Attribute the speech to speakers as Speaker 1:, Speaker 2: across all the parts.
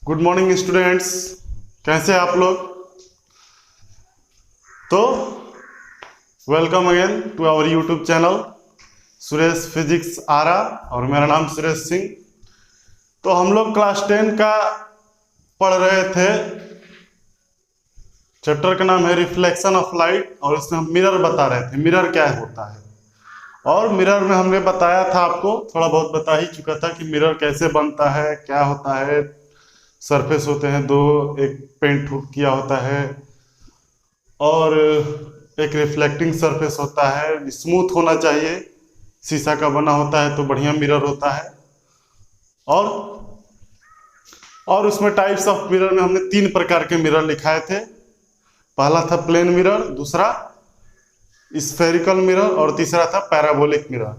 Speaker 1: Good morning students. कैसे हैं आप लोग? तो welcome again to our YouTube channel Suresh physics Ara, और मेरा नाम सुरेश सिंह। तो हम लोग क्लास 10 का पढ़ रहे थे। चैप्टर का नाम है रिफ्लेक्शन ऑफ लाइट, और इसमें हम मिरर बता रहे थे, मिरर क्या होता है। और मिरर में हमने बताया था, आपको थोड़ा बहुत बता ही चुका था कि मिरर कैसे बनता है, क्या होता है। सरफेस होते हैं दो, एक पेंट किया होता है और एक रिफ्लेक्टिंग सरफेस होता है। स्मूथ होना चाहिए, शीशा का बना होता है तो बढ़िया मिरर होता है। और उसमें टाइप्स ऑफ मिरर में हमने 3 प्रकार के मिरर लिखाए थे। पहला था प्लेन मिरर, दूसरा स्फेरिकल मिरर और तीसरा था पैराबोलिक मिरर।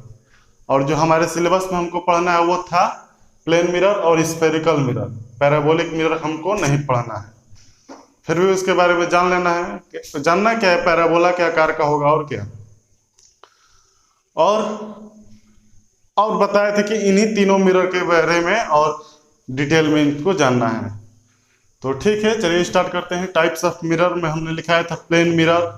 Speaker 1: और जो हमारे सिलेबस में हमको पढ़ना है वो था प्लेन मिरर और स्फेरिकल मिरर। पैराबोलिक मिरर हमको नहीं पढ़ना है, फिर भी उसके बारे में जान लेना है। जानना क्या है, पैराबोला क्या आकार का होगा और क्या। और बताए थे कि इन्हीं तीनों मिरर के बारे में और डिटेल में इनको जानना है। तो ठीक है, चलिए स्टार्ट करते हैं। टाइप्स ऑफ मिरर में हमने लिखाया था प्लेन मिरर,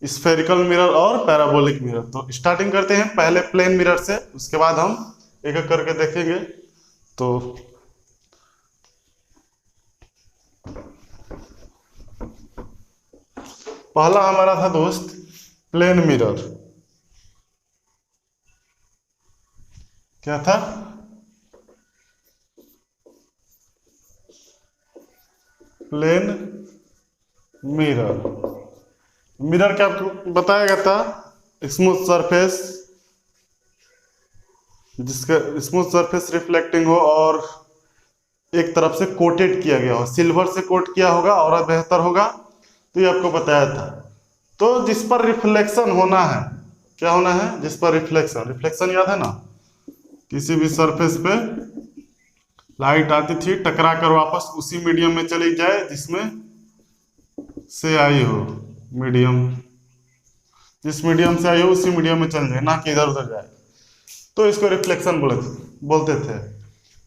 Speaker 1: स्फेरिकल मिरर और पैराबोलिक मिरर। तो स्टार्टिंग करते हैं पहले प्लेन मिरर से, उसके बाद हम एक एक करके देखेंगे। तो पहला हमारा था दोस्त प्लेन मिरर। क्या था? Plane mirror. मिरर क्या बताया गया था? स्मूथ सरफेस, जिसका स्मूथ सरफेस रिफ्लेक्टिंग हो और एक तरफ से कोटेड किया गया हो, सिल्वर से कोट किया होगा और बेहतर होगा। तो ये आपको बताया था। तो जिस पर रिफ्लेक्शन होना है, क्या होना है? जिस पर रिफ्लेक्शन, रिफ्लेक्शन याद है ना? किसी भी सरफेस पे लाइट आती थी, टकरा कर वापस उसी मीडियम में चली जाए जिसमें से आई हो। मीडियम, जिस मीडियम से आई हो उसी मीडियम में चल जाए, ना कि इधर उधर जाए। तो इसको रिफ्लेक्शन बोलते थे।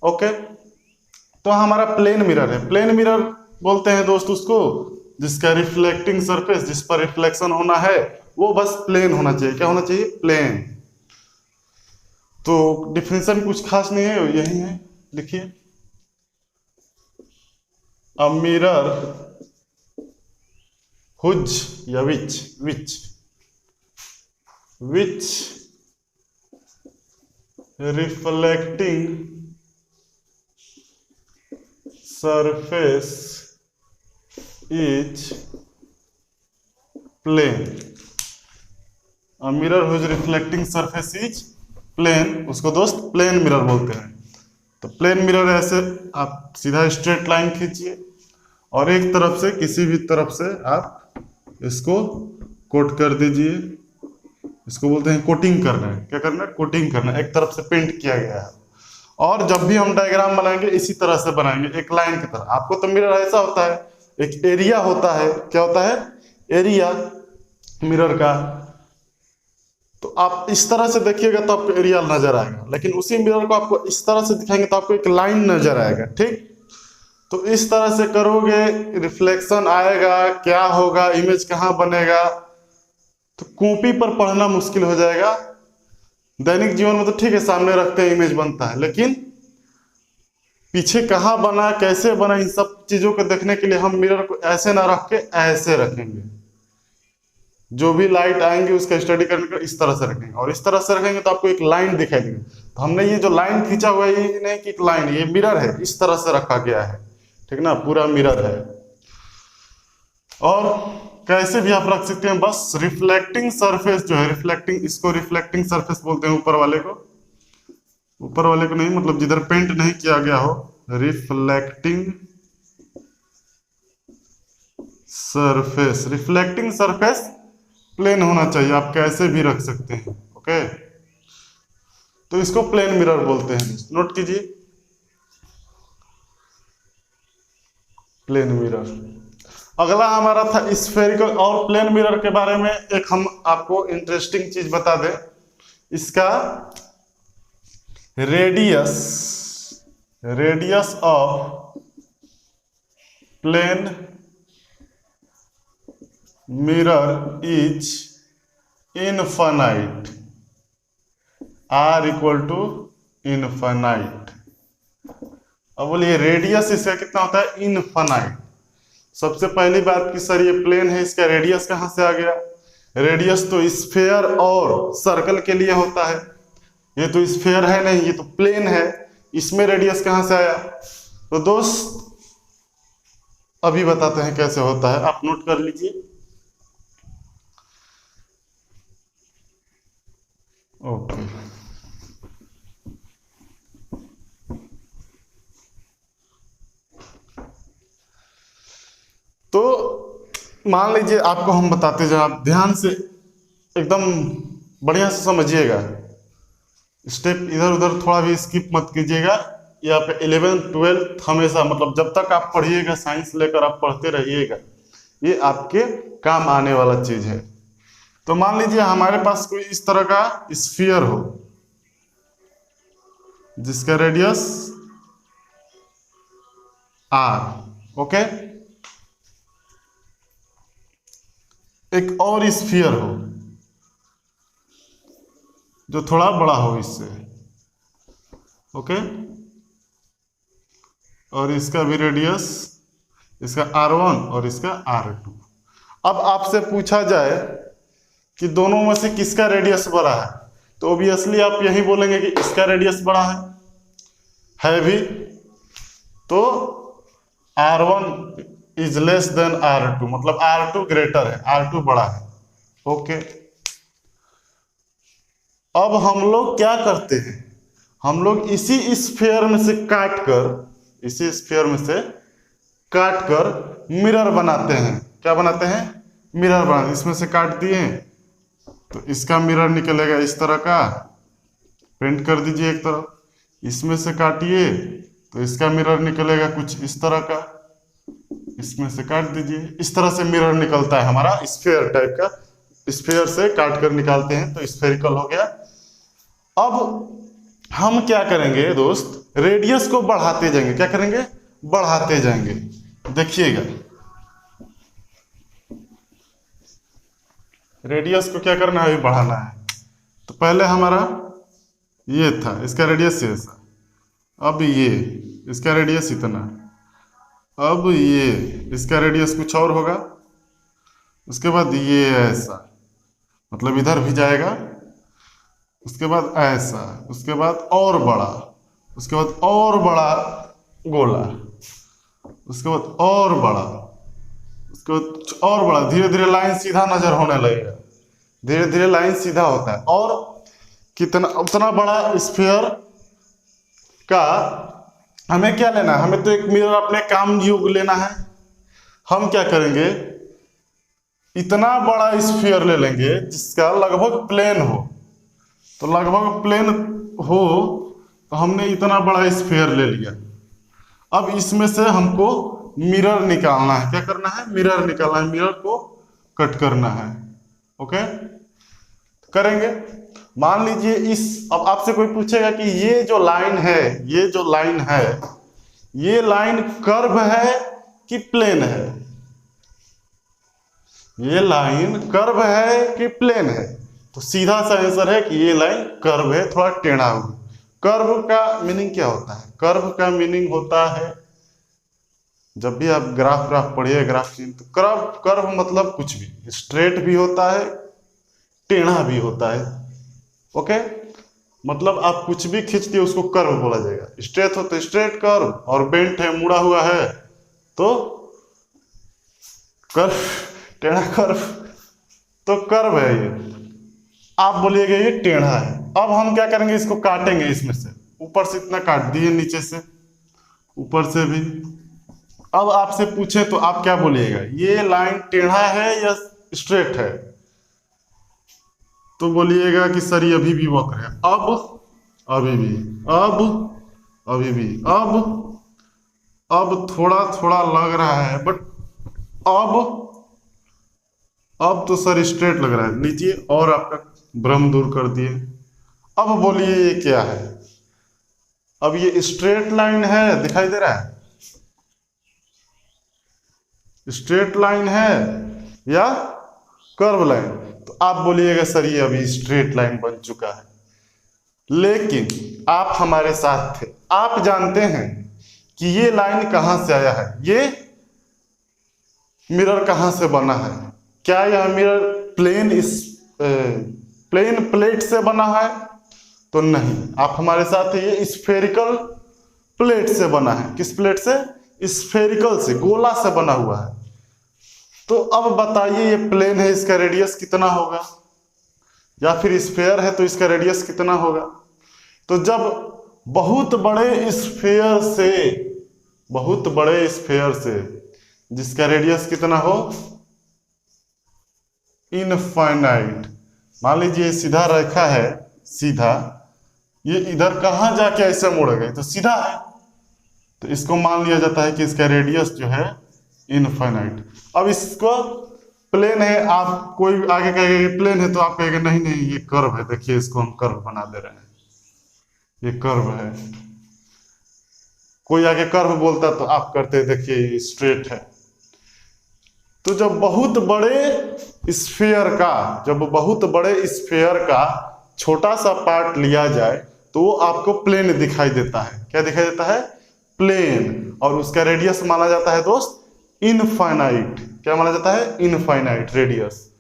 Speaker 1: ओके, तो हमारा प्लेन मिरर है। प्लेन मिरर बोलते हैं दोस्त उसको जिसका रिफ्लेक्टिंग सरफेस, जिस पर रिफ्लेक्शन होना है वो बस प्लेन होना चाहिए। क्या होना चाहिए? प्लेन। तो डिफिनेशन कुछ खास नहीं है, यही है, लिखिए। अ मिरर हुज या विच reflecting surface is plane। A mirror whose reflecting surface is plane, उसको दोस्त प्लेन मिरर बोलते हैं। तो प्लेन मिरर ऐसे आप सीधा स्ट्रेट लाइन खींचिए और एक तरफ से, किसी भी तरफ से आप इसको कोट कर दीजिए। इसको बोलते हैं कोटिंग करना है। क्या करना है? कोटिंग करना है। एक तरफ से पेंट किया गया है। और जब भी हम डायग्राम बनाएंगे इसी तरह से बनाएंगे, एक लाइन की तरह। आपको तो मिरर ऐसा होता है, एक एरिया होता है। क्या होता है? एरिया मिरर का। तो आप इस तरह से देखिएगा तो आपको एरिया नजर आएगा, लेकिन उसी मिरर को आपको इस तरह से दिखाएंगे तो आपको एक लाइन नजर आएगा। ठीक, तो इस तरह से करोगे, रिफ्लेक्शन आएगा, क्या होगा, इमेज कहाँ बनेगा। तो कॉपी पर पढ़ना मुश्किल हो जाएगा। दैनिक जीवन में तो ठीक है, सामने रखते हैं इमेज बनता है, लेकिन पीछे कहाँ बना, कैसे बना, इन सब चीजों को देखने के लिए हम मिरर को ऐसे ना रख के ऐसे रखेंगे। जो भी लाइट आएंगे उसका स्टडी करने का इस तरह से रखेंगे, और इस तरह से रखेंगे तो आपको एक लाइन दिखाई देगी। तो हमने ये जो लाइन खींचा हुआ है, ये नहीं कि एक लाइन, ये मिरर है, इस तरह से रखा गया है। ठीक ना, पूरा मिरर है। और कैसे भी आप रख सकते हैं, बस रिफ्लेक्टिंग सरफेस जो है, रिफ्लेक्टिंग, इसको रिफ्लेक्टिंग सरफेस बोलते हैं। ऊपर वाले को, ऊपर वाले को नहीं, मतलब जिधर पेंट नहीं किया गया हो, reflecting surface. Reflecting surface plane होना चाहिए, आप कैसे भी रख सकते हैं। ओके, तो इसको प्लेन मिरर बोलते हैं। नोट कीजिए, प्लेन मिरर। अगला हमारा था स्फेरिकल। और प्लेन मिरर के बारे में एक हम आपको इंटरेस्टिंग चीज बता दें। इसका radius radius of plane mirror is infinite, R equal to infinite. अब बोलिए रेडियस इसका कितना होता है, इनफाइनाइट। सबसे पहली बात कि सर ये प्लेन है, इसका रेडियस कहाँ से आ गया? रेडियस तो स्फेयर और सर्कल के लिए होता है, ये तो स्फेयर है नहीं, ये तो प्लेन है, इसमें रेडियस कहाँ से आया? तो दोस्त अभी बताते हैं कैसे होता है, आप नोट कर लीजिए। ओके, तो मान लीजिए आपको हम बताते जाए, आप ध्यान से एकदम बढ़िया से समझिएगा, स्टेप इधर उधर थोड़ा भी स्किप मत कीजिएगा। यहाँ पे 11th 12th हमेशा, मतलब जब तक आप पढ़िएगा, साइंस लेकर आप पढ़ते रहिएगा, ये आपके काम आने वाला चीज है। तो मान लीजिए हमारे पास कोई इस तरह का स्फीयर हो जिसका रेडियस आर, ओके। एक और स्फीयर हो जो थोड़ा बड़ा हो इससे, ओके, और इसका भी रेडियस, इसका R1 और इसका R2। अब आपसे पूछा जाए कि दोनों में से किसका रेडियस बड़ा है, तो ऑब्वियसली आप यही बोलेंगे कि इसका रेडियस बड़ा है भी। तो R1 is less than R2, मतलब R2 ग्रेटर है, R2 बड़ा है, ओके। अब हम लोग क्या करते हैं, हम लोग इसी स्फीयर में से काट कर, इसी स्फीयर में से काट कर मिरर बनाते हैं। क्या बनाते हैं? मिरर बनाते। इसमें से काट दिए तो इसका मिरर निकलेगा इस तरह का, पेंट कर दीजिए एक तरफ। इसमें से काटिए तो इसका मिरर निकलेगा कुछ इस तरह का, इसमें से काट दीजिए, इस तरह से मिरर निकलता है हमारा स्फीयर टाइप का। स्फीयर से काट कर निकालते हैं तो स्फेरिकल हो गया। अब हम क्या करेंगे दोस्त, रेडियस को बढ़ाते जाएंगे। क्या करेंगे? बढ़ाते जाएंगे। देखिएगा रेडियस को क्या करना है, अभी बढ़ाना है। तो पहले हमारा ये था, इसका रेडियस ये था, अब ये इसका रेडियस इतना, अब ये इसका रेडियस कुछ और होगा, उसके बाद ये ऐसा, मतलब इधर भी जाएगा, उसके बाद ऐसा, उसके बाद और बड़ा, उसके बाद और बड़ा गोला, उसके बाद और बड़ा, उसके बाद कुछ और बड़ा। धीरे धीरे लाइन सीधा नजर होने लगेगा, धीरे धीरे लाइन सीधा होता है। और कितना उतना बड़ा स्फीयर का हमें क्या लेना है, हमें तो एक मिरर अपने काम योग लेना है। हम क्या करेंगे, इतना बड़ा स्फीयर ले लेंगे जिसका लगभग प्लेन हो। तो लगभग प्लेन हो तो हमने इतना बड़ा स्फीयर ले लिया। अब इसमें से हमको मिरर निकालना है। क्या करना है? मिरर निकालना है, मिरर को कट करना है, ओके। करेंगे। मान लीजिए इस, अब आपसे कोई पूछेगा कि ये जो लाइन है, ये जो लाइन है, ये लाइन कर्व है कि प्लेन है? ये लाइन कर्व है कि प्लेन है? तो सीधा सा आंसर है कि ये लाइन कर्व है, थोड़ा टेढ़ा हुआ। कर्व का मीनिंग क्या होता है? कर्व का मीनिंग होता है, जब भी आप ग्राफ पढ़िए, ग्राफ तो कर्व मतलब कुछ भी, स्ट्रेट भी होता है, टेढ़ा भी होता है, ओके। मतलब आप कुछ भी खींच दिए उसको कर्व बोला जाएगा। स्ट्रेट हो तो स्ट्रेट कर्व, और बेंट है, मुड़ा हुआ है तो कर्व, टेढ़ा कर्व तो कर्व है ये। आप बोलिएगा ये टेढ़ा है। अब हम क्या करेंगे, इसको काटेंगे। इसमें से ऊपर से इतना काट दिए, नीचे से ऊपर से भी। अब आपसे पूछे तो आप क्या बोलिएगा, ये लाइन टेढ़ा है या स्ट्रेट है? तो बोलिएगा कि सर ये अभी भी वक्र है। अब अभी भी, अब अभी भी, अब थोड़ा थोड़ा लग रहा है, बट अब तो सर स्ट्रेट लग रहा है। लीजिए और आपका भ्रम दूर कर दिए। अब बोलिए ये क्या है? अब ये स्ट्रेट लाइन है, दिखाई दे रहा है, स्ट्रेट लाइन है या कर्व लाइन? तो आप बोलिएगा सर ये अभी स्ट्रेट लाइन बन चुका है, लेकिन आप हमारे साथ थे, आप जानते हैं कि ये लाइन कहां से आया है, ये मिरर कहां से बना है? क्या यह मिरर प्लेन प्लेट से बना है? तो नहीं, आप हमारे साथ हैं, ये स्फेरिकल प्लेट से बना है। किस प्लेट से? स्फेरिकल से, गोला से बना हुआ है। तो अब बताइए, ये प्लेन है, इसका रेडियस कितना होगा? या फिर स्फेयर है तो इसका रेडियस कितना होगा? तो जब बहुत बड़े स्फेयर से जिसका रेडियस कितना हो? इनफाइनाइट। मान लीजिए सीधा रेखा है, सीधा, ये इधर कहां जाके ऐसे मुड़ गई तो सीधा है, तो इसको मान लिया जाता है कि इसका रेडियस जो है इनफाइनाइट। अब इसको प्लेन है, आप कोई आगे कहेगा प्लेन है तो आप कहेंगे नहीं नहीं ये कर्व है, देखिए इसको हम कर्व बना दे रहे हैं, ये कर्व है। कोई आगे कर्व बोलता तो आप करते देखिए ये स्ट्रेट है। तो जब बहुत बड़े स्फेयर का छोटा सा पार्ट लिया जाए तो वो आपको प्लेन दिखाई देता है। क्या दिखाई देता है? प्लेन। और उसका रेडियस माना जाता है दोस्त इनफाइनाइट। क्या माना जाता है? Infinite radius.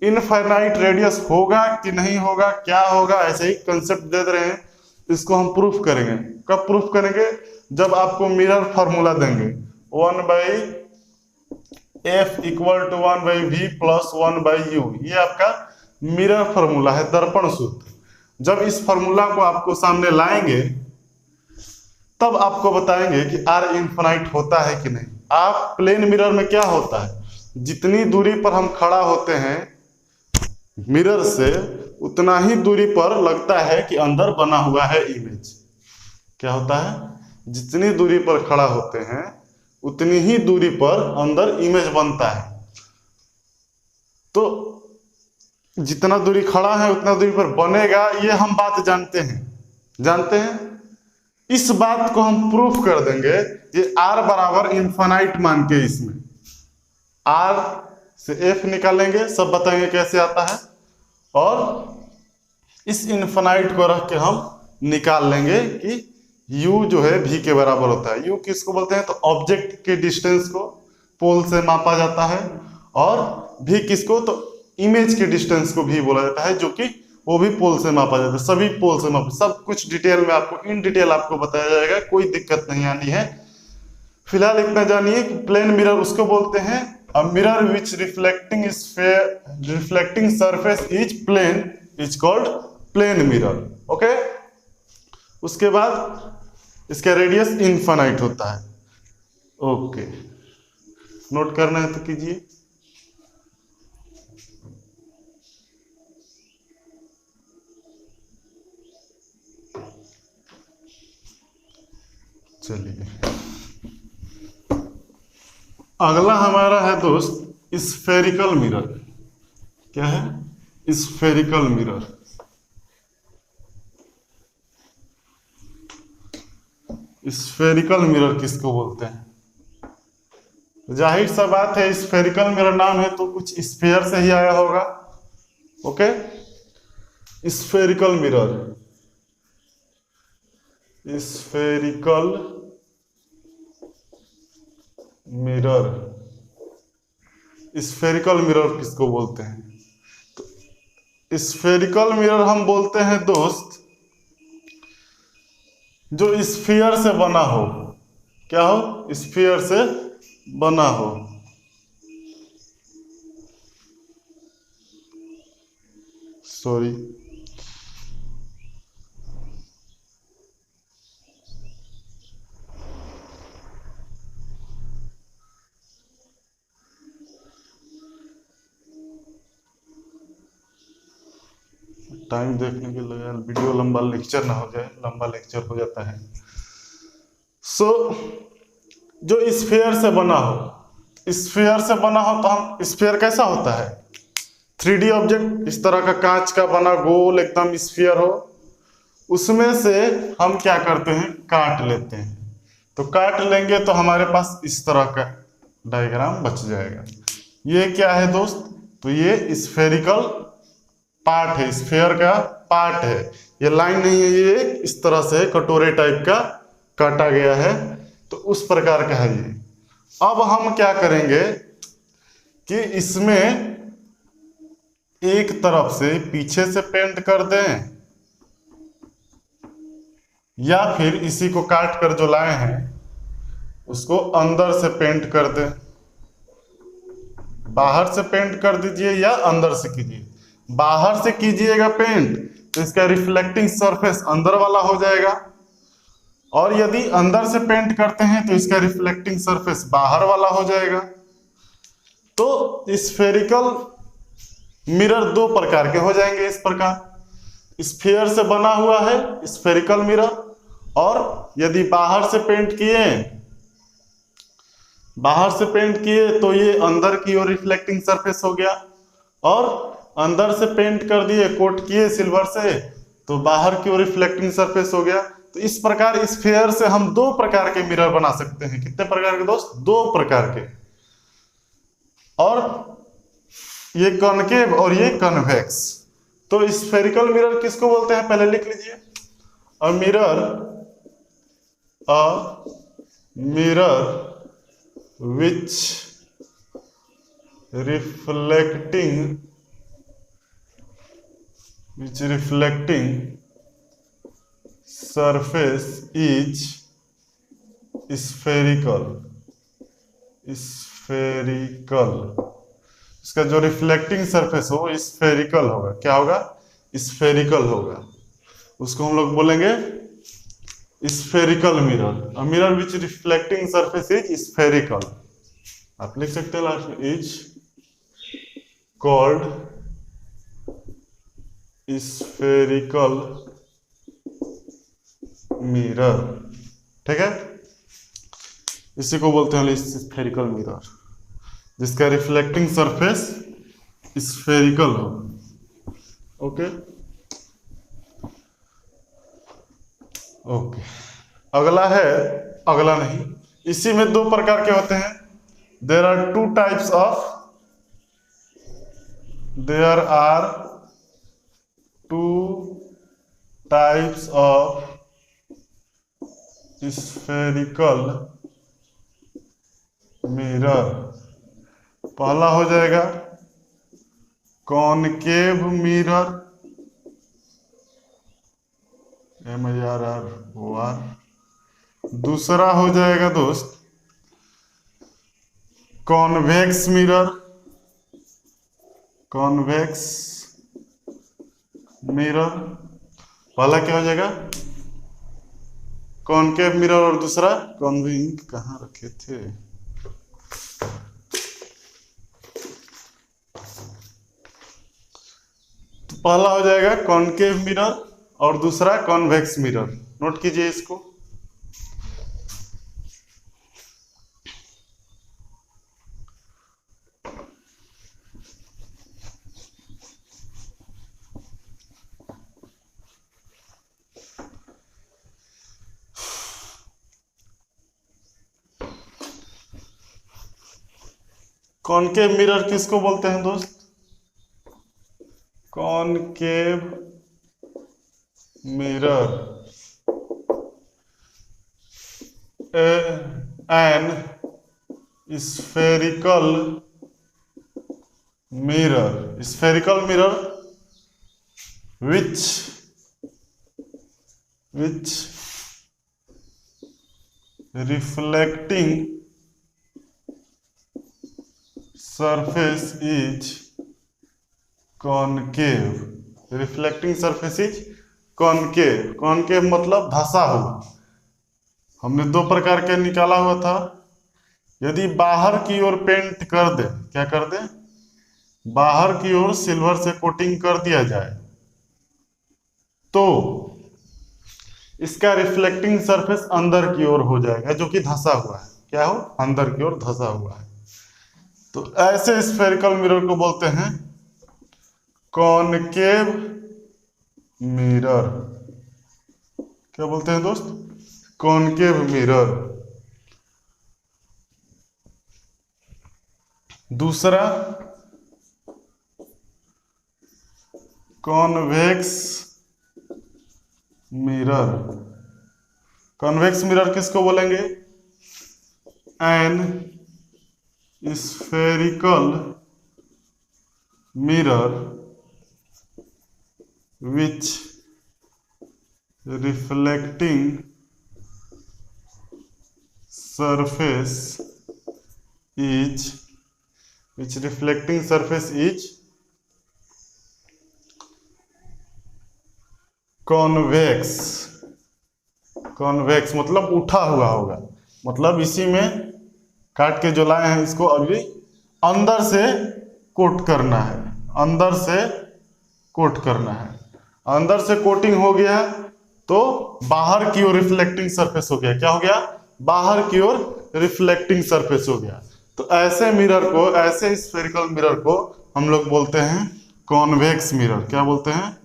Speaker 1: इनफाइनाइट रेडियस होगा कि नहीं होगा, क्या होगा, ऐसे ही कंसेप्ट दे रहे हैं, इसको हम प्रूफ करेंगे। कब प्रूफ करेंगे? जब आपको मिरर फार्मूला देंगे, 1/f = 1/v + 1/u, ये आपका मिरर फार्मूला है, दर्पण सूत्र। जब इस फार्मूला को आपको सामने लाएंगे तब आपको बताएंगे कि r इनफाइनाइट होता है कि नहीं। आप प्लेन मिरर में क्या होता है, जितनी दूरी पर हम खड़ा होते हैं मिरर से, उतना ही दूरी पर लगता है कि अंदर बना हुआ है इमेज। क्या होता है? जितनी दूरी पर खड़ा होते हैं उतनी ही दूरी पर अंदर इमेज बनता है। तो जितना दूरी खड़ा है उतना दूरी पर बनेगा, ये हम बात जानते हैं। इस बात को हम प्रूफ कर देंगे, ये r बराबर इनफाइनाइट मान के, इसमें r से f निकालेंगे, सब बताएंगे कैसे आता है, और इस इनफाइनाइट को रख के हम निकाल लेंगे कि u जो है v के बराबर होता है। u किसको बोलते हैं? तो ऑब्जेक्ट के डिस्टेंस को पोल से मापा जाता है, और v किसको? तो इमेज के डिस्टेंस को भी बोला जाता है, जो कि वो भी पोल से मापा जाता है। सभी पोल से मापा, सब कुछ डिटेल में आपको, इन डिटेल आपको बताया जाएगा, कोई दिक्कत नहीं आनी है। फिलहाल इतना जानिए कि प्लेन मिरर उसको बोलते हैं, a mirror which reflecting surface is plane is called plane mirror. Okay, उसके बाद इसका रेडियस इनफाइनाइट होता है। ओके, नोट करना है तो कीजिए। चलिए, अगला हमारा है दोस्त स्फेरिकल मिरर। क्या है? Spherical mirror. स्फेरिकल मिरर किसको बोलते हैं? जाहिर सा बात है, स्फेरिकल मिरर नाम है तो कुछ स्फेयर से ही आया होगा। Okay, spherical mirror, spherical mirror, spherical mirror किसको बोलते हैं? तो स्फेरिकल मिरर हम बोलते हैं दोस्त जो स्फीयर से बना हो। क्या हो? स्फीयर से बना हो। सॉरी, टाइम देखने के लिए, वीडियो लंबा लेक्चर ना हो जाए, लंबा लेक्चर हो जाता है। जो स्फीयर से बना हो, स्फीयर से बना हो तो हम, स्फीयर कैसा होता है? 3D ऑब्जेक्ट, इस तरह का कांच का बना गोल एकदम स्फीयर हो, उसमें से हम क्या करते हैं, काट लेते हैं। तो काट लेंगे तो हमारे पास इस तरह का डायग्राम बच जाएगा। ये क्या है दोस्त, तो ये स्फेरिकल पार्ट है, स्फेयर का पार्ट है। ये लाइन नहीं है, ये इस तरह से कटोरे टाइप का काटा गया है, तो उस प्रकार का है ये। अब हम क्या करेंगे कि इसमें एक तरफ से पीछे से पेंट कर दें, या फिर इसी को काट कर जो लाए हैं उसको अंदर से पेंट कर दें। बाहर से पेंट कर दीजिए या अंदर से कीजिए। बाहर से कीजिएगा पेंट तो इसका रिफ्लेक्टिंग सरफेस अंदर वाला हो जाएगा, और यदि अंदर से पेंट करते हैं तो इसका रिफ्लेक्टिंग सरफेस बाहर वाला हो जाएगा। तो स्फेरिकल मिरर दो प्रकार के हो जाएंगे इस प्रकार। स्फीयर से बना हुआ है स्फेरिकल मिरर, और यदि बाहर से पेंट किए तो ये अंदर की ओर रिफ्लेक्टिंग सरफेस हो गया, और अंदर से पेंट कर दिए, कोट किए सिल्वर से, तो बाहर की ओर रिफ्लेक्टिंग सरफेस हो गया। तो इस प्रकार स्फीयर से हम दो प्रकार के मिरर बना सकते हैं। कितने प्रकार के दोस्त, दो प्रकार के। और ये कॉनकेव और ये कन्वेक्स। तो स्फेरिकल मिरर किसको बोलते हैं, पहले लिख लीजिए। A mirror which reflecting surface is spherical। इसका जो रिफ्लेक्टिंग सरफेस हो स्फेरिकल होगा। क्या होगा, स्फेरिकल होगा। उसको हम लोग बोलेंगे spherical mirror. A mirror which reflecting surface is spherical. आप लिख सकते हैं लास्ट में, इज कॉल्ड स्फेरिकल मिरर। ठीक है, इसी को बोलते हैं स्फेरिकल मिरर, जिसका रिफ्लेक्टिंग सरफेस स्फेरिकल हो। ओके ओके, अगला है, अगला नहीं, इसी में दो प्रकार के होते हैं। There are two types of spherical mirror. पहला हो जाएगा कॉनकेव मिरर, MIRROR। दूसरा हो जाएगा दोस्त कॉन्वेक्स मिरर। पहला क्या हो जाएगा, कॉनकेव मिरर, और दूसरा कॉन्वेक्स। कहाँ रखे थे, तो पहला हो जाएगा कॉनकेव मिरर और दूसरा कॉन्वेक्स मिरर। नोट कीजिए इसको। कॉनकेव मिरर किसको बोलते हैं दोस्त, concave mirror an spherical mirror which reflecting surface is concave। Reflecting surface is concave मतलब धंसा हुआ। हमने दो प्रकार के निकाला हुआ था। यदि बाहर की ओर पेंट कर दे, क्या कर दे, बाहर की ओर सिल्वर से कोटिंग कर दिया जाए, तो इसका रिफ्लेक्टिंग सरफेस अंदर की ओर हो जाएगा, जो कि धंसा हुआ है। क्या हो, अंदर की ओर धंसा हुआ है। तो ऐसे स्फेरिकल मिरर को बोलते हैं कॉनकेव मिरर। क्या बोलते हैं दोस्त? Concave mirror. दूसरा कॉन्वेक्स मिरर। कॉन्वेक्स मिरर किसको बोलेंगे? An spherical mirror which reflecting surface is convex। Convex मतलब उठा हुआ होगा, मतलब इसी में काट के जो लाए हैं इसको अभी अंदर से कोट करना है, अंदर से कोट करना है। अंदर से कोटिंग हो गया तो बाहर की ओर रिफ्लेक्टिंग सरफेस हो गया। क्या हो गया? बाहर की ओर रिफ्लेक्टिंग सरफेस हो गया। तो ऐसे मिरर को, ऐसे स्फेरिकल मिरर को हम लोग बोलते हैं कॉन्वेक्स मिरर। क्या बोलते हैं?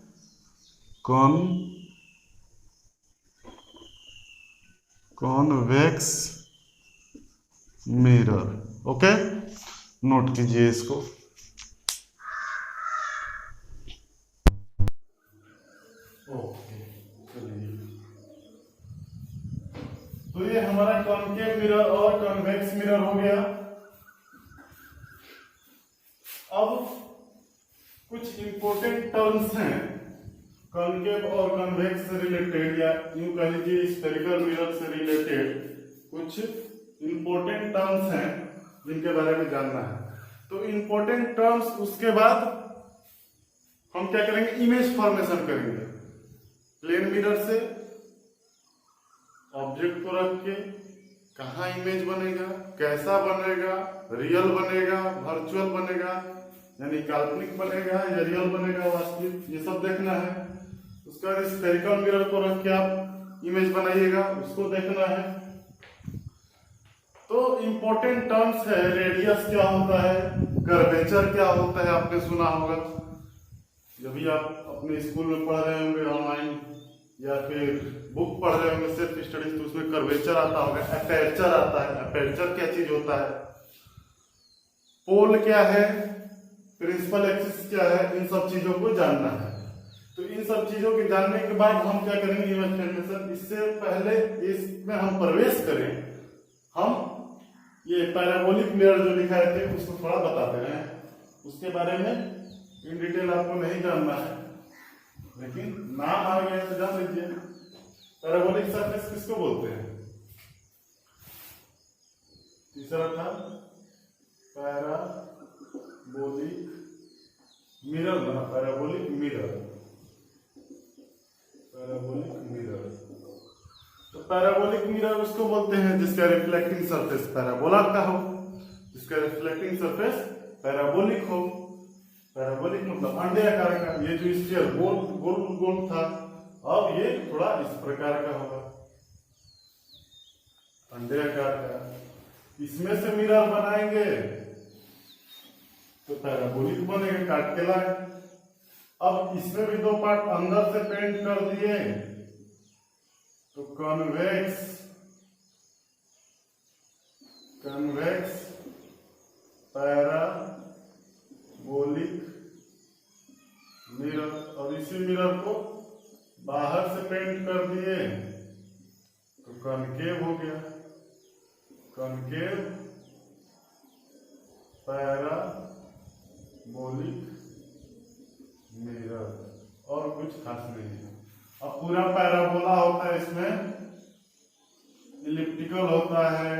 Speaker 1: Convex mirror. ओके, नोट कीजिए इसको। तो ये हमारा कॉनकेव मिरर और कॉन्वेक्स मिरर हो गया। अब कुछ इंपॉर्टेंट टर्म्स हैं कॉनकेव और कॉन्वेक्स से रिलेटेड, या यूं कह लीजिए स्फेरिकल मिरर से रिलेटेड कुछ इंपॉर्टेंट टर्म्स हैं जिनके बारे में जानना है। तो इंपॉर्टेंट टर्म्स, उसके बाद हम क्या करेंगे? इमेज फॉर्मेशन करेंगे। प्लेन मिरर से ऑब्जेक्ट को रख के कहाँ इमेज बनेगा, कैसा बनेगा, रियल बनेगा, वर्चुअल बनेगा, यानी काल्पनिक बनेगा या रियल बनेगा, वास्तविक, ये सब देखना है। उसका स्फेरिकल मिरर को रख के आप इमेज बनाइएगा, उसको देखना है। तो इंपॉर्टेंट टर्म्स है, रेडियस क्या होता है, कर्वेचर क्या होता है, आपने सुना होगा जब भी आप अपने स्कूल में पढ़ रहे होंगे ऑनलाइन या फिर बुक पढ़ रहे होंगे सेल्फ स्टडीज, तो उसमें कर्वेचर आता होगा, अपर्चर आता है। अपर्चर क्या चीज होता है, पोल क्या है, प्रिंसिपल एक्सिस क्या है, इन सब चीजों को जानना है। तो इन सब चीजों के जानने के बाद हम क्या करेंगे? Image formation. इससे पहले इसमें हम प्रवेश करें, हम ये पैराबोलिक मिरर जो दिखाए थे उसको थोड़ा बताते रहे। उसके बारे में इन डिटेल आपको नहीं जानना है, लेकिन नाम आ गया तो जान लीजिए। पैराबोलिक सरफेस किसको बोलते हैं? तीसरा था पैराबोलिक मिरर, बना पैराबोलिक मिरर। पैराबोलिक मिरर, तो पैराबोलिक मिरर उसको बोलते हैं जिसका रिफ्लेक्टिंग सरफेस पैराबोला का हो, जिसका रिफ्लेक्टिंग सरफेस पैराबोलिक हो। पैराबोलिक मतलब अंडे आकार का। ये जो स्फीयर गोल गोल गोल था, अब ये थोड़ा इस प्रकार का होगा, अंडे आकार का। इसमें से मिरर बनाएंगे तो पैराबोलिक बनेगा, काट के लाए। अब इसमें भी दो पार्ट अंदर से पेंट कर दिए तो कॉन्वेक्स पैराबोलिक मिरर। और इसी मिरर को बाहर से पेंट कर दिए तो कॉनकेव हो गया, कॉनकेव पैराबोलिक मिरर। और कुछ खास नहीं है। अब पूरा पैराबोला होता है, इसमें इलिप्टिकल होता है,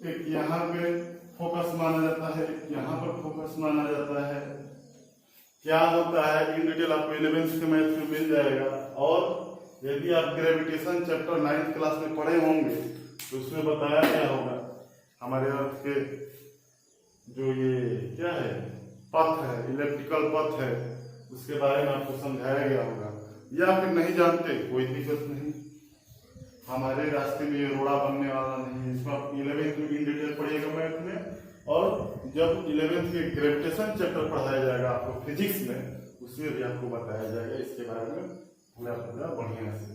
Speaker 1: एक यहाँ पे फोकस माना जाता है, एक यहाँ पर फोकस माना जाता है। क्या होता है इन डिटेल आपको 11th के मैथ में मिल जाएगा। और यदि आप ग्रेविटेशन चैप्टर 9th क्लास में पढ़े होंगे तो उसमें बताया गया होगा हमारे अर्थ के जो ये क्या है पथ है, इलेक्ट्रिकल पथ है, उसके बारे में आपको समझाया गया होगा। या फिर नहीं जानते, कोई दिक्कत नहीं, हमारे रास्ते में ये रोड़ा बनने वाला नहीं है। इसको आप 11th में इन डिटेल पढ़िएगा मैथ में। और जब 11th के ग्रेविटेशन चैप्टर पढ़ाया जाएगा आपको फिजिक्स में, उसमें भी आपको बताया जाएगा इसके बारे में पूरा पूरा बढ़िया से।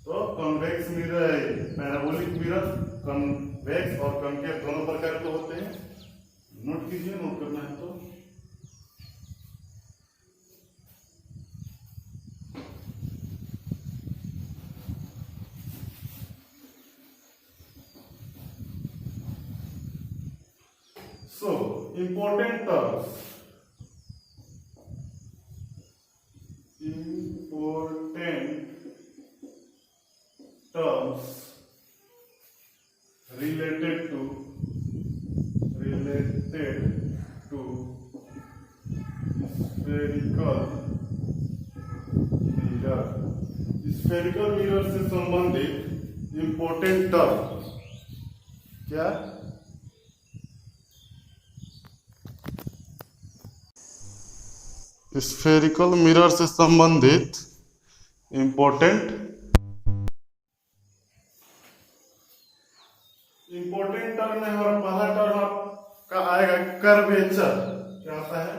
Speaker 1: तो कॉन्वेक्स मिरर है, पैराबोलिक मिरर कॉन्वेक्स और कॉन्केव दोनों प्रकार के होते हैं। नोट कीजिए, नोट करना है तो so important terms related to spherical mirror से संबंधित इंपॉर्टेंट टर्म क्या? स्फेरिकल मिरर से संबंधित इंपॉर्टेंट टर्म में हमारा पहला टर्म आपका आएगा कर्वेचर। क्या आता है?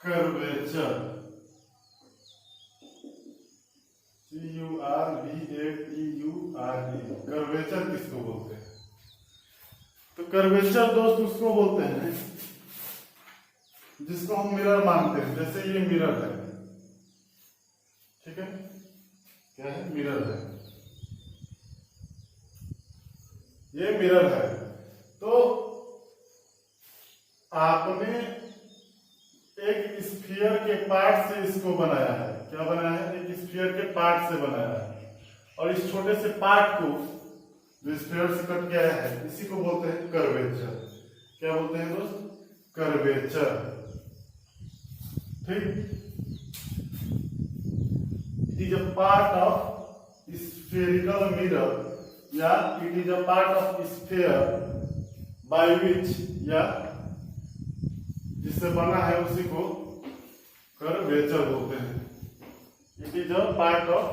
Speaker 1: Curvature, CURVATURE। कर्वेचर किसको बोलते हैं? तो कर्वेचर दोस्त उसको बोलते हैं जिसको हम मिरर मानते हैं। जैसे ये मिरर है, ठीक है, क्या है? मिरर है, ये मिरर है। तो आपने एक स्फीयर के पार्ट से इसको बनाया है। क्या बनाया है? एक स्फीयर के पार्ट से बनाया है, और इस छोटे से पार्ट को जो स्फीयर से कट किया है इसी को बोलते हैं कर्वेचर। क्या बोलते हैं दोस्त? कर्वेचर। ठीक, it is a part of spherical mirror या it is a part of sphere by which, या जिससे बना है उसी को कर्वेचर बोलते हैं। It is a part of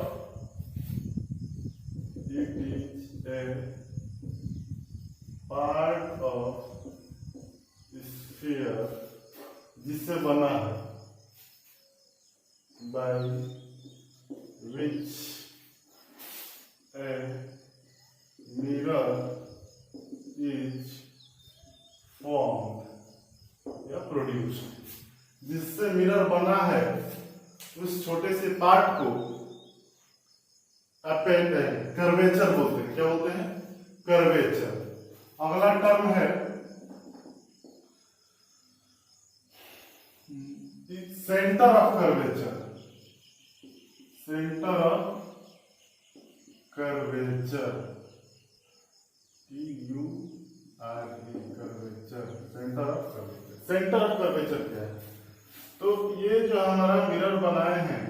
Speaker 1: sphere जिससे बना है by which a mirror is formed या प्रोड्यूस्ड। जिससे मिरर बना है उस छोटे से पार्ट को कर्वेचर बोलते हैं। क्या बोलते हैं? कर्वेचर। अगला टर्म है centre of curvature. Centre of curvature, curvature, centre of curvature. Centre of curvature क्या है? तो ये जो हमारा मिरर बनाए हैं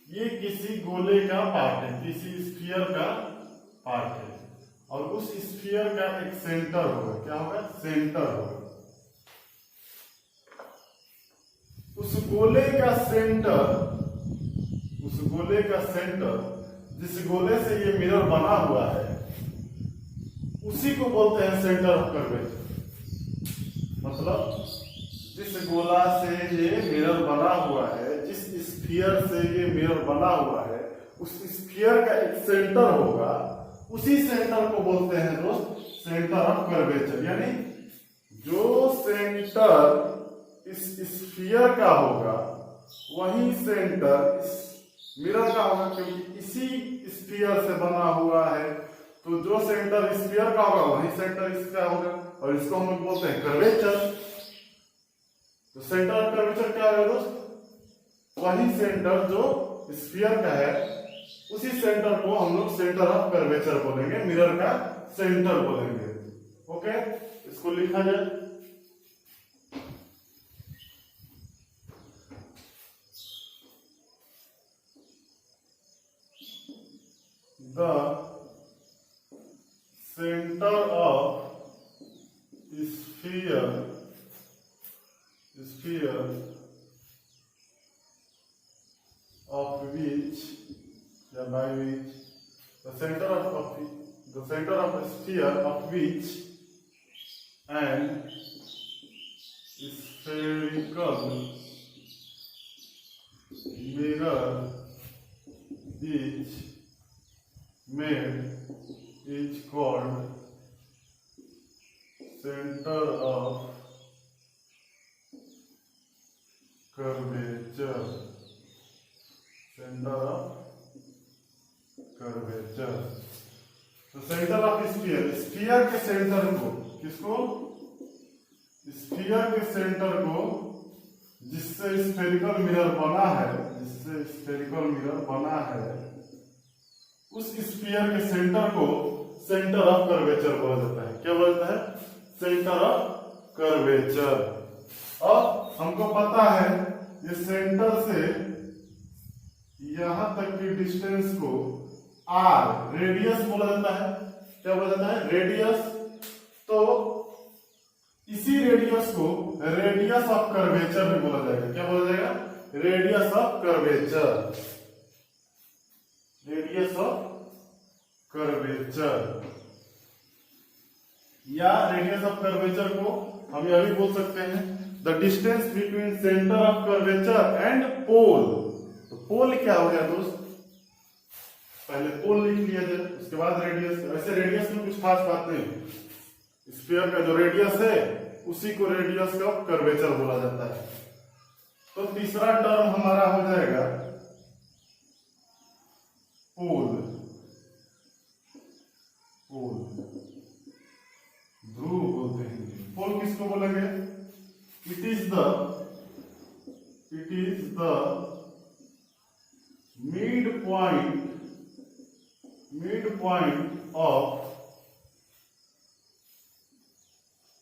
Speaker 1: ये किसी गोले का पार्ट है, किसी स्फीयर का पार्ट है, और उस स्फीयर का एक सेंटर होगा। क्या होगा? सेंटर होगा। उस गोले का सेंटर जिस गोले से ये मिरर बना हुआ है उसी को बोलते हैं सेंटर ऑफ कर्वेचर। मतलब जिस गोला से ये मिरर बना हुआ है, जिस स्फीयर से ये मिरर बना हुआ है, उस स्फीयर का एक सेंटर होगा, उसी सेंटर को बोलते हैं दोस्त सेंटर ऑफ कर्वेचर। यानी जो सेंटर इस स्फीयर का होगा वही सेंटर इस मिरर का होगा, क्योंकि इसी स्फीयर से बना हुआ है। तो जो सेंटर स्फीयर का होगा वही सेंटर इसका होगा, और इसको हम लोग बोलते हैं कर्वेचर। तो सेंटर ऑफ कर्वेचर क्या है दोस्त? वही सेंटर जो स्फीयर का है उसी सेंटर को हम लोग सेंटर ऑफ कर्वेचर बोलेंगे, मिरर का सेंटर बोलेंगे। ओके, इसको लिखा जाए। The center of sphere of which, by which the center of a sphere of which an spherical mirror is made is called center of curvature. Center of curvature. तो centre of sphere, sphere के centre को, किसको? Sphere के centre को, जिससे spherical mirror बना है, जिससे स्फेरिकल मिरर बना है, उस स्फीयर के सेंटर को सेंटर ऑफ कर्वेचर बोला जाता है। क्या बोला जाता है? Centre of curvature. अब हमको पता है ये सेंटर से यहां तक की डिस्टेंस को आर, रेडियस बोला जाता है। क्या बोला जाता है? रेडियस। तो इसी रेडियस को रेडियस ऑफ कर्वेचर भी बोला जाएगा। क्या बोला जाएगा? Radius of curvature. Radius of curvature या रेडियस ऑफ कर्वेचर को हम यह भी बोल सकते हैं the distance between centre of curvature and pole. तो पोल क्या हो गया दोस्त? पहले पोल लिख लिया जाए, उसके बाद रेडियस। वैसे रेडियस में कुछ खास बात नहीं, स्फीयर का जो रेडियस है उसी को रेडियस ऑफ कर्वेचर बोला जाता है। तो तीसरा टर्म हमारा हो जाएगा पोल। पोल, ध्रुव बोलते हैं। पोल किसको बोलेंगे? It is the mid point of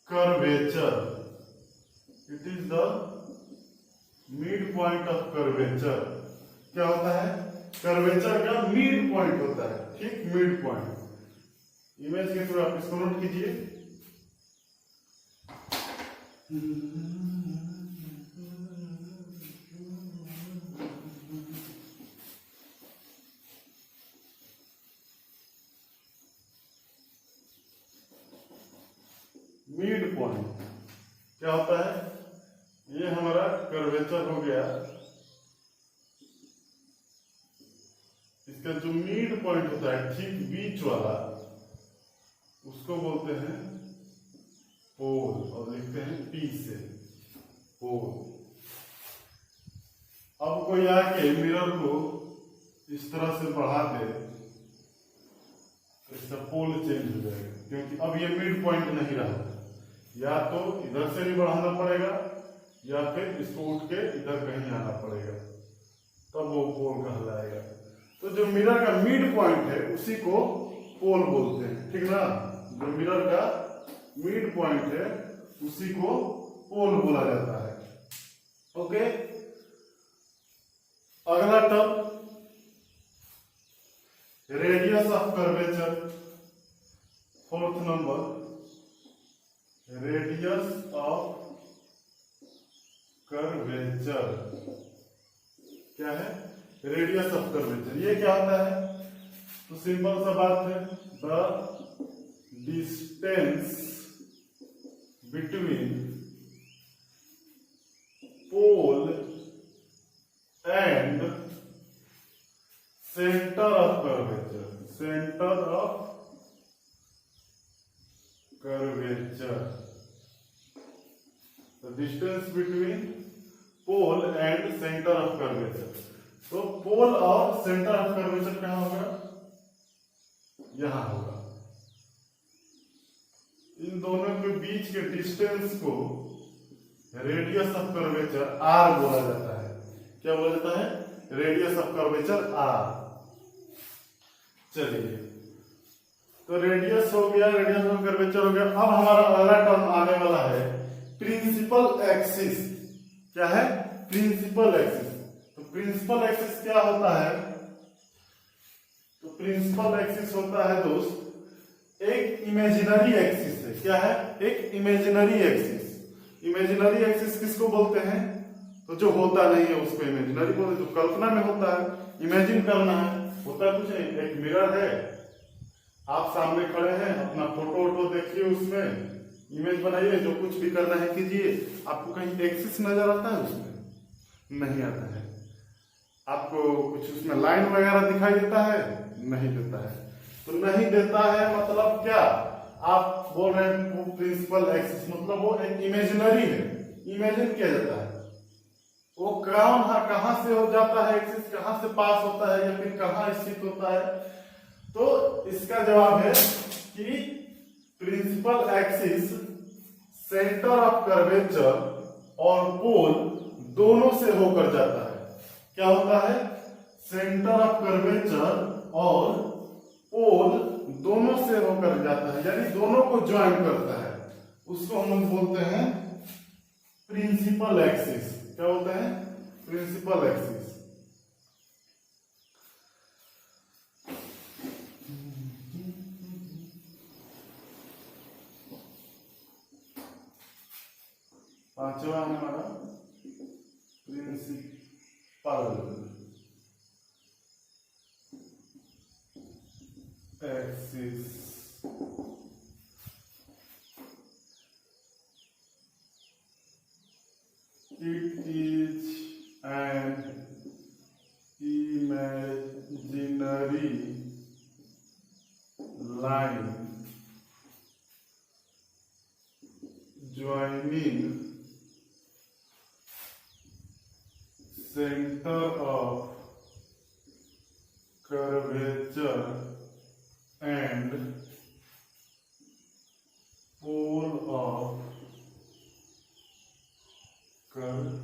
Speaker 1: curvature. It is the mid point of curvature. क्या होता है? कर्वेचर का मिड पॉइंट होता है, ठीक, मिड पॉइंट। इमेज के थ्रू आप इसको नोट कीजिए। मिड पॉइंट क्या होता है? ये हमारा कर्वेचर हो गया। इसका जो मिड पॉइंट होता है, ठीक बीच वाला, उसको बोलते हैं पोल, और लिखते हैं पी से, पोल। अब कोई आके मिरर को इस तरह से बढ़ा दे तो इसका पोल चेंज हो जाएगा, क्योंकि अब ये मिड पॉइंट नहीं रहा। या तो इधर से भी बढ़ाना पड़ेगा या फिर इसको उठ के इधर कहीं आना पड़ेगा, तब वो पोल कहलाएगा। तो जो मिरर का मिड पॉइंट है उसी को पोल बोलते हैं, ठीक ना? जो मिरर का मिड पॉइंट है उसी को पोल बोला जाता है। ओके, अगला term radius of curvature. Fourth number, radius of curvature. क्या है? Radius of curvature. ये क्या होता है? तो सिंपल सा बात है, the distance between pole and centre of curvature. Centre of curvature, the distance between pole and centre of curvature. तो पोल और सेंटर ऑफ कर्वेचर कहां होगा? यहां होगा। इन दोनों के बीच के डिस्टेंस को रेडियस ऑफ कर्वेचर आर बोला जाता है। क्या बोला जाता है? Radius of curvature R. चलिए, तो रेडियस हो गया, रेडियस ऑफ कर्वेचर हो गया। अब हमारा अगला टर्म आने वाला है प्रिंसिपल एक्सिस। क्या है? Principal axis. तो प्रिंसिपल एक्सिस क्या होता है? तो प्रिंसिपल एक्सिस होता है दोस्त एक इमेजिनरी एक्सिस है। क्या है? एक इमेजिनरी एक्सिस। इमेजिनरी एक्सिस किसको बोलते हैं? तो जो होता नहीं है उसको इमेजिनरी बोलते हैं। जो कल्पना में होता है, इमेजिन करना है, होता कुछ नहीं। एक मिरर है, आप सामने खड़े हैं, अपना फोटो वोटो देखिए, उसमें इमेज बनाइए, जो कुछ भी करना है कीजिए। आपको कहीं एक्सिस नजर आता है? उसमें नहीं आता है। आपको कुछ उसमें लाइन वगैरह दिखाई देता है? नहीं देता है। तो नहीं देता है मतलब क्या, आप बोल रहे हैं वो प्रिंसिपल एक्सिस, मतलब वो एक इमेजिनरी है, इमेजिन किया जाता है। वो कहां से हो जाता है, एक्सिस कहां से पास होता है या फिर कहां स्थित होता है। तो इसका जवाब है कि principal axis centre of curvature और पोल दोनों से होकर जाता है। क्या होता है? सेंटर ऑफ कर्वेचर और पोल दोनों से होकर जाता है, यानी दोनों को ज्वाइन करता है। उसको हम लोग बोलते हैं प्रिंसिपल एक्सिस। क्या बोलते हैं? Principal axis. पांचवा है हमारा principal axis. It is an imaginary line joining center of curvature and pole of curvature.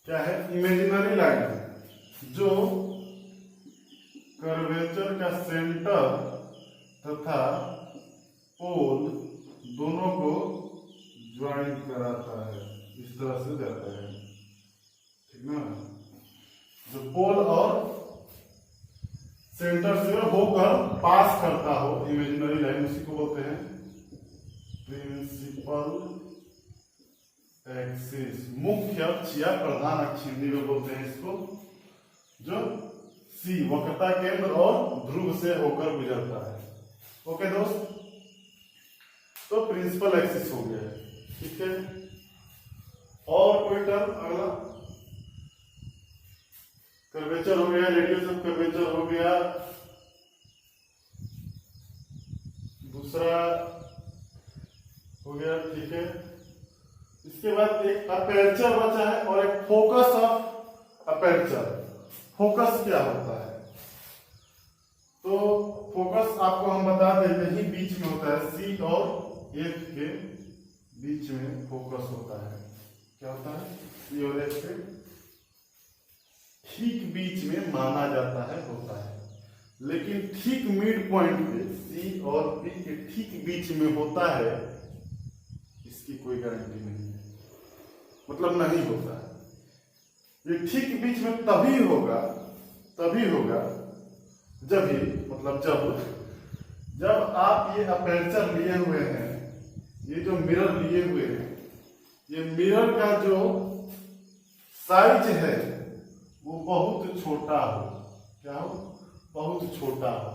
Speaker 1: क्या है? इमेजिनरी लाइन है जो कर्वेचर का सेंटर तथा पोल दोनों को ज्वाइन कराता है। इस तरह से जाता है, ठीक ना। जो पोल और सेंटर से होकर पास करता हो इमेजिनरी लाइन, उसी को बोलते हैं प्रिंसिपल एक्सिस। मुख्य अक्ष या प्रधान अक्ष हिंदी में बोलते हैं इसको, जो सी वक्रता केंद्र और ध्रुव से होकर गुजरता है। ओके दोस्त, तो प्रिंसिपल एक्सिस हो गया, ठीक है। और कोई टर्म अगला? कर्वेचर हो गया, रेडियस ऑफ कर्वेचर हो गया। दूसरा हो गया, ठीक है। इसके बाद एक अपर्चर बचा है और एक फोकस ऑफ अपर्चर। फोकस क्या होता है? तो फोकस आपको हम बता दें, यही बीच में होता है, सी और एफ के बीच में फोकस होता है। क्या होता है? सी और एफ के ठीक बीच में माना जाता है, होता है। लेकिन ठीक मिड पॉइंट पे सी और पी के ठीक बीच में होता है, इसकी कोई गारंटी नहीं है, मतलब नहीं होता है। ये ठीक बीच में तभी होगा जब ही, मतलब जब आप ये अपर्चर लिए हुए हैं, ये जो मिरर लिए हुए हैं, ये मिरर का जो साइज है वो बहुत छोटा हो। क्या हो? बहुत छोटा हो।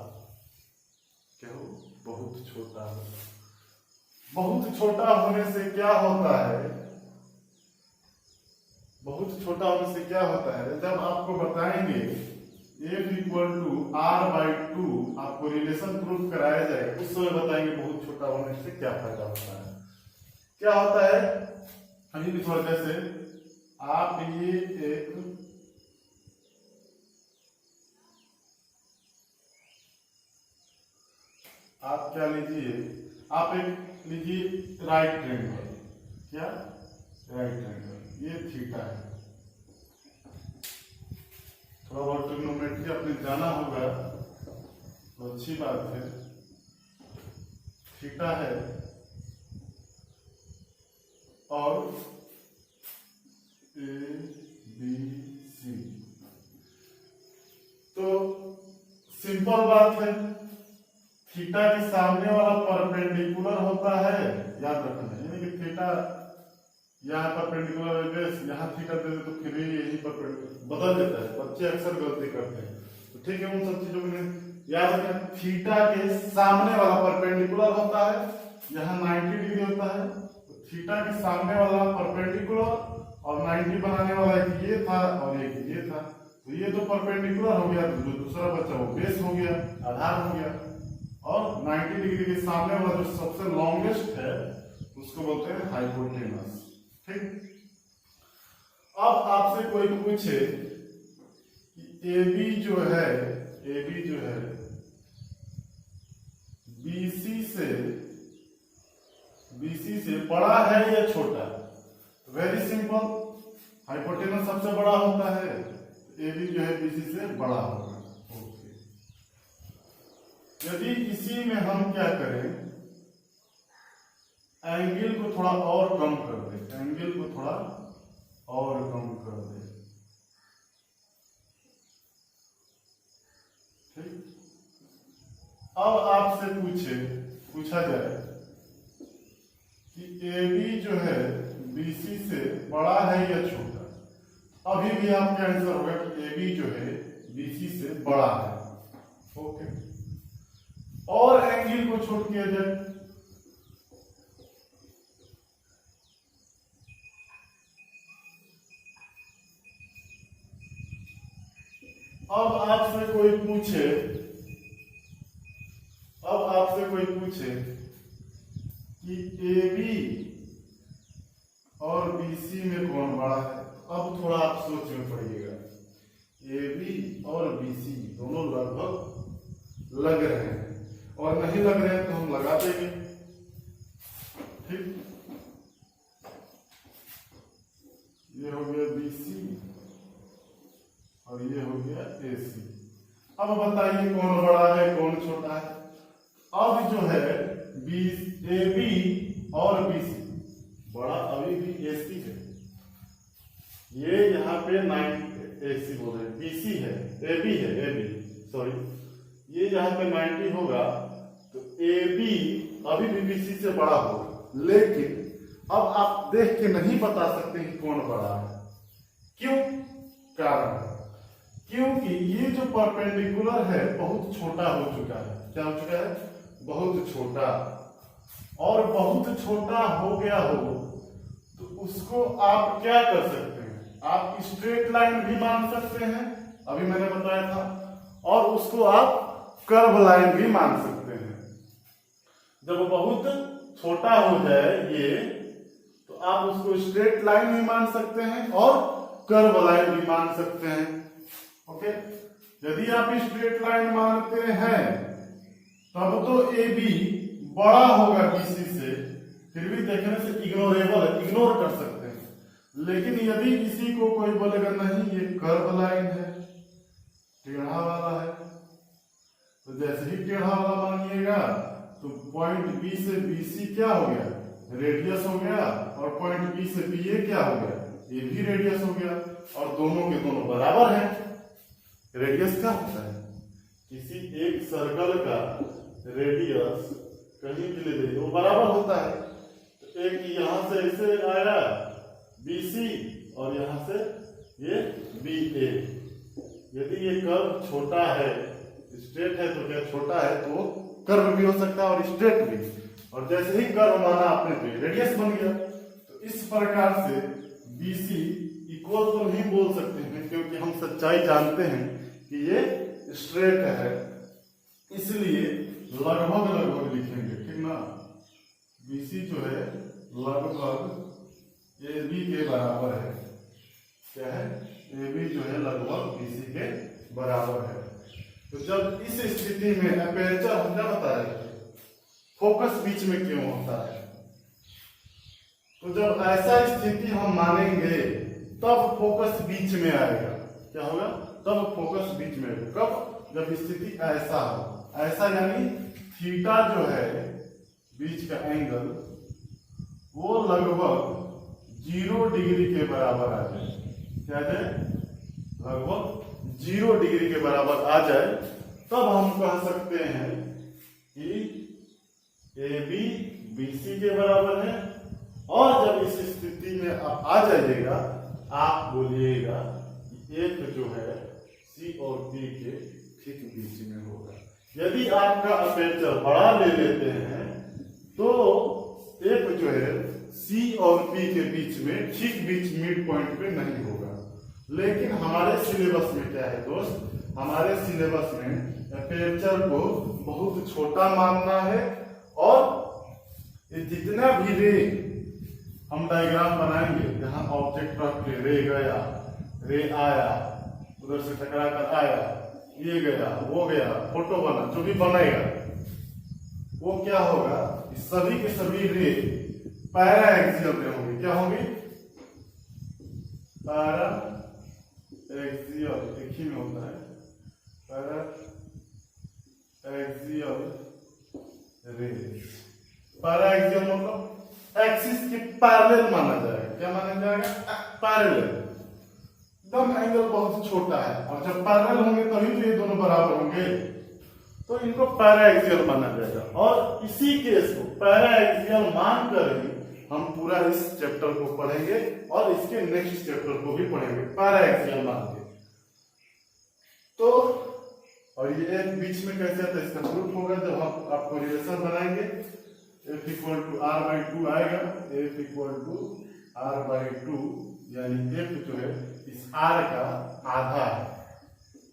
Speaker 1: क्या हो? बहुत छोटा हो। बहुत छोटा होने से क्या होता है? बहुत छोटा होने से क्या होता है, जब आपको बताएंगे F=R/2, आपको रिलेशन प्रूफ कराया जाएगा, उस समय बताएंगे बहुत छोटा होने से क्या फायदा होता है। क्या होता है? अभी इस वजह से आप ये एक आप क्या लीजिए, आप एक लीजिए राइट ट्रायंगल। क्या? Right triangle. ये थीटा है। थोड़ा बहुत ट्रिग्नोमेट्री अपने जाना होगा तो अच्छी बात है। थीटा है और ए बी सी। तो सिंपल बात है, थीटा के सामने वाला परपेंडिकुलर होता है, याद रखना। यानी कि थीटा यहाँ परपेंडिकुलर है, यहाँ थीटा दे दे तो फिर यही परपेंडिकुलर बदल देता है। बच्चे अक्सर गलती करते हैं, तो ठीक है, उन सब चीजों को याद रखना। थीटा के सामने वाला परपेंडिकुलर होता है, यहाँ 90 डिग्री होता है, तो थीटा के सामने वाला परपेंडिकुलर और 90 बनाने वाला एक ये था और एक ये था। तो ये तो परपेंडिकुलर हो गया, तो जो दूसरा बचा वो बेस हो गया, आधार हो गया। और 90 डिग्री के सामने वाला जो सबसे लॉन्गेस्ट है उसको बोलते हैं हाइपोटेनस। ठीक। अब आपसे कोई पूछे कि AB जो है BC से बड़ा है या छोटा? वेरी सिंपल, हाइपोटेनस सबसे बड़ा होता है, AB जो है BC से बड़ा होगा। ओके। यदि इसी में हम क्या करें, एंगल को थोड़ा और कम कर दें, ठीक। अब आपसे पूछा जाए कि AB जो है BC से बड़ा है या छोटा? अभी भी आपका आंसर होगा कि AB जो है BC से बड़ा है। ओके। और एंगल को छोड़ किया जाए, अब आपसे कोई पूछे कि AB और BC में कौन बड़ा है? अब थोड़ा आप सोच में पड़िएगा। AB और BC दोनों लगभग लग रहे हैं, और नहीं लग रहे हैं तो हम लगा देंगे। ठीक। ये हो गया BC और ये हो गया AC। अब बताइए कौन बड़ा है कौन छोटा है? अब जो है AB और BC, बड़ा अभी भी AC है। ये यहाँ पे 90 AC बोल रहे हैं, BC है, AB सॉरी, ये यहाँ पे 90 होगा तो AB अभी भी BC से बड़ा होगा। लेकिन अब आप देख के नहीं बता सकते कि कौन बड़ा है। क्यों? कारण, क्योंकि ये जो परपेंडिकुलर है बहुत छोटा हो चुका है। क्या हो चुका है? बहुत छोटा। और बहुत छोटा हो गया हो तो उसको आप क्या कर सकते हैं? आप स्ट्रेट लाइन भी मान सकते हैं, अभी मैंने बताया था, और उसको आप कर्व लाइन भी मान सकते हैं। जब बहुत छोटा हो जाए ये, तो आप उसको स्ट्रेट लाइन भी मान सकते हैं और कर्व लाइन भी मान सकते हैं। ओके। यदि आप स्ट्रेट लाइन मानते हैं तब तो AB बड़ा होगा BC से, फिर भी देखने से इग्नोरेबल है, इग्नोर कर सकते हैं। लेकिन यदि किसी को कोई बोलेगा नहीं ये कर्व लाइन है, टेढ़ा वाला है, तो जैसे ही टेढ़ा वाला मानिएगा तो पॉइंट B से BC क्या हो गया? रेडियस हो गया, और पॉइंट B से BA क्या हो गया? ये भी रेडियस हो गया, और दोनों के दोनों बराबर हैं। रेडियस क्या होता है? किसी एक सर्कल का रेडियस कहीं भी ले जाइए वो बराबर होता है। तो एक यहां से ऐसे आया BC और यहां से ये BA। यदि ये कर्व छोटा है, स्ट्रेट है तो क्या छोटा है तो कर्व भी हो सकता है और स्ट्रेट भी, और जैसे ही कर्व माना आपने तो रेडियस बन गया। तो इस प्रकार से BC इक्वल तो नहीं बोल सकते हैं, क्योंकि हम सच्चाई जानते हैं कि ये स्ट्रेट है, इसलिए लगभग लिखेंगे। ठीक ना? BC जो है लगभग AB के बराबर है। क्या है? AB जो है लगभग BC के बराबर है। तो जब इस स्थिति में अपर्चर हम क्या बता रहे थे, फोकस बीच में क्यों होता है? तो जब ऐसा स्थिति हम मानेंगे तब फोकस बीच में आएगा। क्या होगा? तब फोकस बीच में आएगा। कब? जब स्थिति ऐसा हो। ऐसा यानी थीटा जो है बीच का एंगल वो लगभग 0 डिग्री के बराबर आ जाए। क्या जाए? लगभग 0 डिग्री के बराबर आ जाए, तब हम कह सकते हैं कि AB BC के बराबर है। और जब इस स्थिति में आप आ जाइएगा, आप बोलिएगा एक जो है C और P के ठीक बीच में होगा। यदि आपका अपर्चर बड़ा ले लेते हैं तो एक जो है C और P के बीच में, ठीक बीच मिड पॉइंट पे नहीं होगा। लेकिन हमारे सिलेबस में क्या है दोस्त, हमारे सिलेबस में एपर्चर को बहुत छोटा मानना है और ये जितना भी रे हम डायग्राम बनाएंगे, जहां ऑब्जेक्ट रख के रे गया, रे आया, उधर से टकरा कर आया, ये गया, वो गया, फोटो बना, जो भी बनेगा वो क्या होगा, सभी के सभी रे पैरा एक्सियल में होंगे। क्या होंगे, पैरा एक्सियल, एक ही में होता है, पैरा एक्सियल रे। पैरा एक्सियल मतलब एक्सिस के पैरेलल माना जाएगा। क्या माना जाएगा, पैरेलल। एकदम एंगल बहुत छोटा है और जब पैरेलल होंगे तभी तो ये दोनों बराबर होंगे, तो इनको पैरा एक्सियल माना जाएगा। और इसी केस को पैरा एक्सियल मानकर ही हम पूरा इस चैप्टर को पढ़ेंगे और इसके नेक्स्ट चैप्टर को भी पढ़ेंगे पैरा एक्सियल मान के। तो और ये बीच में कैसे आता है, इसका प्रूफ होगा जब हम आपको रिलेशन बनाएंगे। F equal to R by 2 आएगा, F equal to R by 2, यानी F जो है इस R का आधा है,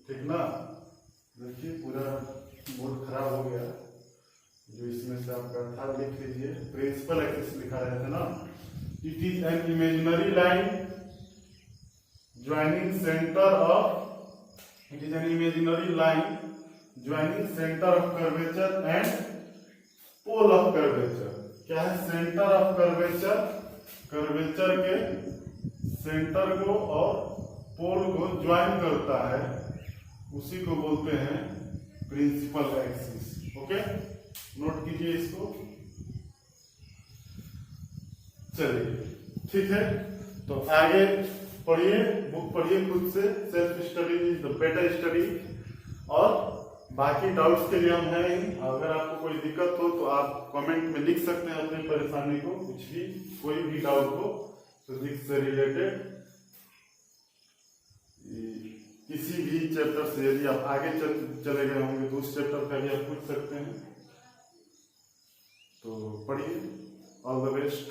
Speaker 1: ठीक ना। देखिए पूरा बोर्ड खराब हो गया, जो इसमें से आपका था लिख लीजिए। प्रिंसिपल एक्सिस लिखा रहता है ना, it is an imaginary line joining centre of, it is an imaginary line joining centre of curvature and pole of curvature. क्या है, सेंटर ऑफ कर्वेचर, कर्वेचर के सेंटर को और पोल को ज्वाइन करता है, उसी को बोलते हैं प्रिंसिपल एक्सिस। ओके, नोट कीजिए इसको। चलिए ठीक है, तो आगे पढ़िए, बुक पढ़िए खुद से। Self study is the better study. और बाकी डाउट्स के लिए हम हैं ही। अगर आपको कोई दिक्कत हो तो आप कमेंट में लिख सकते हैं अपनी परेशानी को, कुछ भी, कोई भी डाउट हो फिजिक्स से रिलेटेड, किसी भी चैप्टर से। यदि आप आगे चले गए होंगे तो उस चैप्टर का भी आप पूछ सकते हैं। तो पढ़िए, ऑल द बेस्ट।